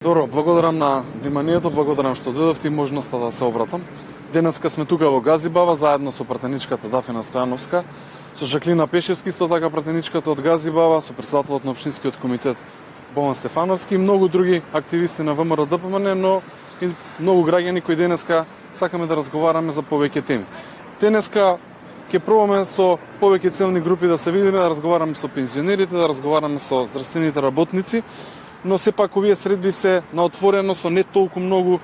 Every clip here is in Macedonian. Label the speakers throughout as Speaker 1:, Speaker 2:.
Speaker 1: Добро, благодарам на вниманието, благодарам што дојдовте и можноста да се обратам. Денеска сме тука во Газибава заедно со пратеничката Дафина Стојановска, со Жаклина Пешевски, исто така пратеничката од Газибава, со претседателот на општинскиот комитет Бован Стефановски и многу други активисти на ВМРО ДПМН, но и многу граѓани кои денеска сакаме да разговараме за повеќе теми. Денеска ќе пробаме со повеќе целни групи да се видиме, да разговараме со пензионерите, да разговараме со здравствените работници, но сепак овие средби се на отворено со не толку многу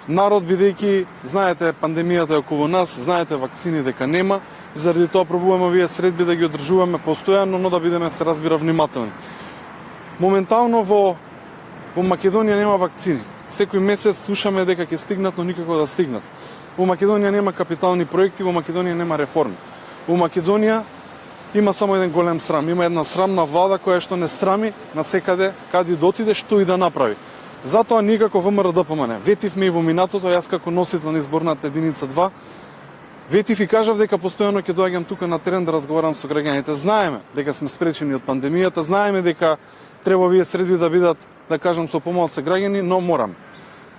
Speaker 1: народ, бидејќи знаете пандемијата е околу нас, знаете вакцини дека нема, и заради тоа пробуваме овие средби да ги одржуваме постојано, но да бидеме, се разбира, внимателни. Моментално во Македонија нема вакцини. Секој месец слушаме дека ќе стигнат, но никако да стигнат. Во Македонија нема капитални проекти, во Македонија нема реформи. Во Македонија има само еден голем срам. Има една срамна влада која што не страми на секаде каде да отиде, што и да направи. Затоа никако ВМРО ДПМН. Ветивме и во минатото, јас како носител на изборната единица 2, ветив и кажав дека постојано ќе доаѓам тука на терен да разговарам со граѓаните. Знаеме дека сме спречени од пандемијата, знаеме дека треба овие средби да бидат, да кажам, со помалце граѓани, но морам.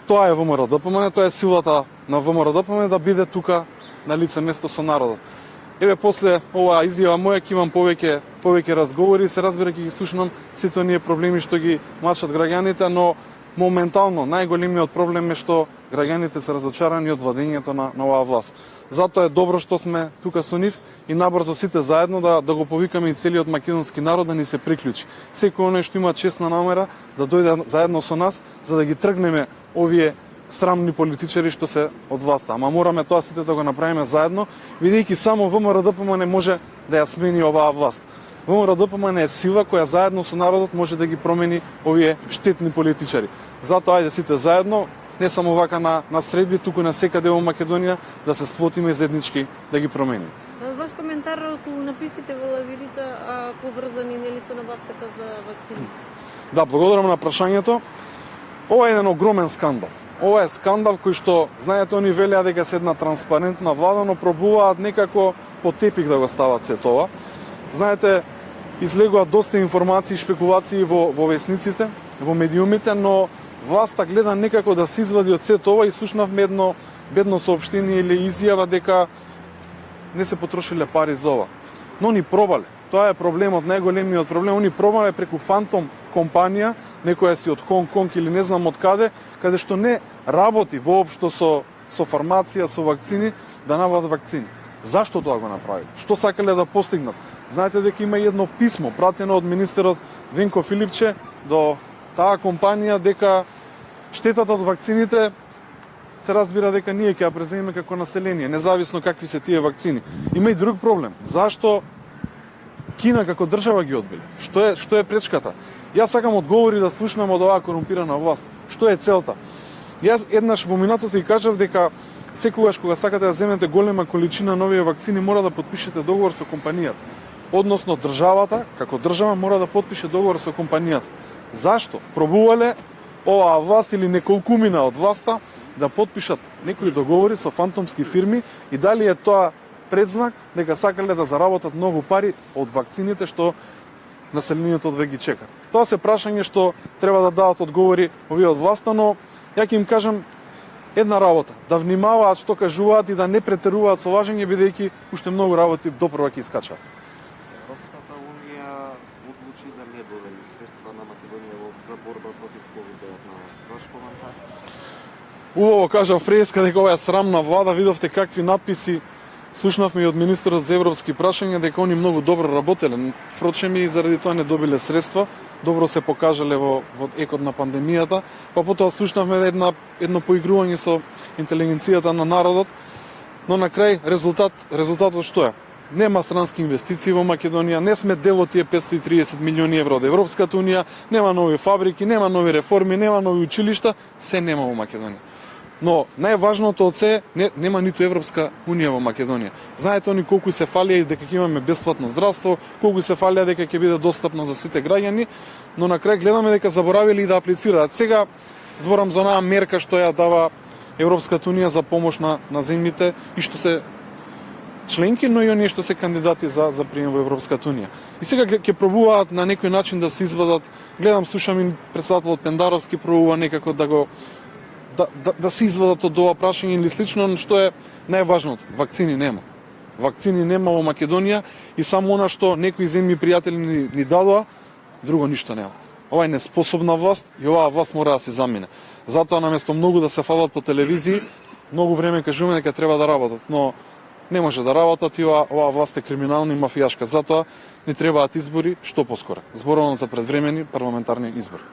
Speaker 1: Тоа е ВМРО ДПМН, тоа е силата на ВМРО ДПМН да биде тука на лице место со народот. Еве после оваа изјава моја ќе имам повеќе разговори, се разбира ќе ги слушнам сите оние проблеми што ги мачат граѓаните, но моментално најголемиот проблем е што граѓаните се разочарани од владењето на оваа власт. Затоа е добро што сме тука со нив и набрзо сите заедно да го повикаме и целиот македонски народ да ни се приклучи. Секој оној што има честна намера да дојде заедно со нас за да ги тргнеме овие срамни политичари што се од власта. Ама мораме тоа сите да го направиме заедно, бидејќи само ВМРО ДПМН може да ја смени оваа власт. ВМРО ДПМН е сила која заедно со народот може да ги промени овие штетни политичари. Затоа ајде сите заедно, не само вака на средби, туку на секаде во Македонија, да се сплотиме заеднички да ги промениме.
Speaker 2: Ваш коментар околу написите во лавирите, поврзани нели со набавката за вакцини?
Speaker 1: Да, благодарам на прашањето. Ова е еден огромен скандал. Ова е скандал кој што, знаете, они велеа дека се една транспарентна влада, но пробуваат некако по тепих да го стават се тоа. Знаете, излегуваат доста информации и шпекулации во весниците, во медиумите, но власта гледа некако да се извади од се тоа и слушнавме едно бедно соопштение или изјава дека не се потрошиле пари за ова. Но ни пробале. Тоа е проблемот, најголемиот проблем. Они пробале преку фантом компанија, некоја си од Хонг Конг или не знам од каде што не работи воопшто со фармација, со вакцини, да набават вакцини. Зашто тоа го направи? Што сакале да постигнат? Знаете дека има и едно писмо пратено од министерот Венко Филипче до таа компанија дека штетата од вакцините се разбира дека ние ќе ја преземеме како население, независно какви се тие вакцини. Има и друг проблем. Зашто Кина како држава ги одбили? Што е пречката? Јас сакам одговори да слушнам од оваа корумпирана власт. Што е целта? Јас еднаш во минатото и кажав дека секогаш кога сакате да земете голема количина нови вакцини, мора да потпишете договор со компанијата. Односно државата, како држава, мора да потпише договор со компанијата. Зашто? Пробувале оваа власт или неколкумина од власта да потпишат некои договори со фантомски фирми и дали е тоа предзнак дека сакале да заработат многу пари од вакцините што населението веќе ги чека. Тоа се прашање што треба да дадат одговори овие од власта, но ја ќе им кажам една работа, да внимаваат што кажуваат и да не претеруваат со лажење, бидејќи уште многу работи допрва ќе искачат.
Speaker 3: Европската унија одлучи да не додели средства на Македонија за борба против COVID-19. Ваш коментар?
Speaker 1: Убаво кажав преска дека ова е срамна влада, видовте какви надписи слушнавме и од министерот за европски прашања дека они многу добро работеле. Впрочем и заради тоа не добиле средства, добро се покажале во екот на пандемијата, па потоа слушнавме едно поигрување со интелигенцијата на народот, но на крај резултатот што е? Нема странски инвестиции во Македонија, не сме дел од тие 530 милиони евро од Европската унија, нема нови фабрики, нема нови реформи, нема нови училишта, се нема во Македонија. Но најважното од се, нема ниту Европска унија во Македонија. Знаете они колку се фалија и дека ќе имаме бесплатно здравство, колку се фалија дека ќе биде достапно за сите граѓани, но на крај гледаме дека заборавиле и да аплицираат. Сега зборам за онаа мерка што ја дава Европската унија за помош на земјите и што се членки, но и оние што се кандидати за прием во Европската унија. И сега ќе пробуваат на некој начин да се извадат, гледам, слушам и председателот Пендаровски пробува некако да се извадат од ова прашање или слично, но што е најважното, вакцини нема. Вакцини нема во Македонија и само она што некои земји пријатели ни дадоа, друго ништо нема. Ова е неспособна власт и оваа власт мора да се замине. Затоа наместо многу да се фалат по телевизии, многу време кажуваме дека треба да работат, но не може да работат и оваа власт е криминална и мафијашка. Затоа ни требаат избори што поскоро. Зборувам за предвремени парламентарни избори.